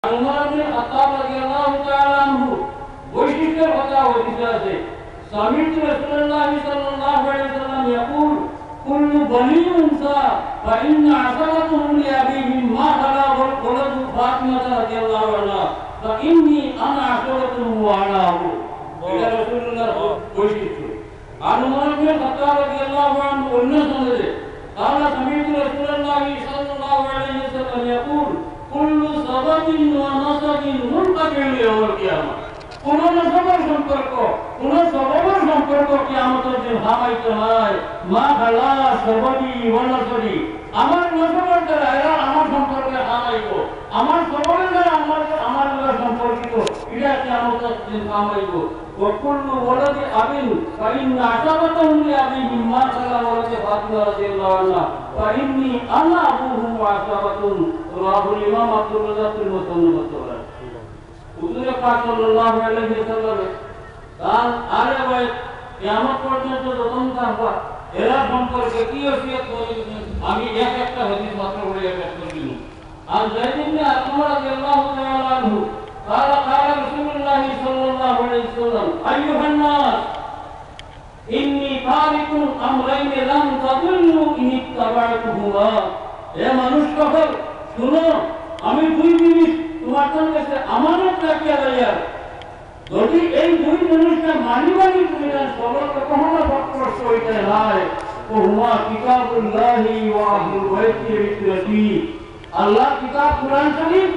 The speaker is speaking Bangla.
उमर इब्न खत्ताब রাদিয়াল্লাহু তাআলা আনহু বৈশিষ্ট্যের কথা হদিসে আছে সামি'তু রাসূলুল্লাহ সাল্লাল্লাহু আলাইহি ওয়াসাল্লাম ইয়াকুল কুল্লু বনি উনসা ফা ইন্না আসাবাতুহুম লিআবিহিম মা খালা ওয়ালাদু ফাতিমা রাদিয়াল্লাহু আনহা ফা ইন্নী আনা আসাবাতুহু ওয়া আনা আবু। এটা রাসূলুল্লাহর বৈশিষ্ট্য। আর উমর ইবনে খাত্তাব রাদিয়াল্লাহু আনহু অন্য সনদে قال سمعت رسول الله صلى الله عليه وسلم يقول كل سبب ونسب منقطع يوم القيامة। কোন নসবের সম্পর্ক কোন সববের সম্পর্ক কিয়ামতের দিন হামাইতে হয় মা খালা সববি ওয়া নসবি। আমার নসবের দ্বারা এরা আমার সম্পর্কে হামাইব, আমার সববের দ্বারা আমার সম্পর্কিত এটা কিয়ামতের দিন হামাইব। وكل ولد أبي فإن عتبته لأبيه ما خلا ولد فاطمة رضي الله عنها فإني أنا أبوهم وعتبتهم رواه الإمام عبد الرزاق المصنف الصغير। হুজুর পাক সাল্লাল্লাহু আলাইহি ওয়াসাল্লাম কাল আরে ভাই কিয়ামত পর্যন্ত যতক্ষণ থাকবে এরা সম্পর্কে কি ওসিয়ত করেছেন আমি একটা হাদিস মাত্র বলে পেশ করব। আর যায়েদ ইবনে আরকাম রাদিয়াল্লাহু তাআলা আনহু قال قال رسول الله صلى الله عليه وسلم أيها الناس إني تارك أمرين لم تضلوا إن اتبعتهما। এ মানুষ সকল শুনো আমি দুই জিনিস তোমার কাছে আমানত রাখিয়া যাইয়া যদি এই দুই জিনিসটা মানি তুমি না সবল কখনো পথভ্রষ্ট হইতে নাই। ওহুমা কিতাবুল্লাহি ওয়া আহলুল বাইতি বিসরাতি। আল্লাহ কিতাব কুরআন শরীফ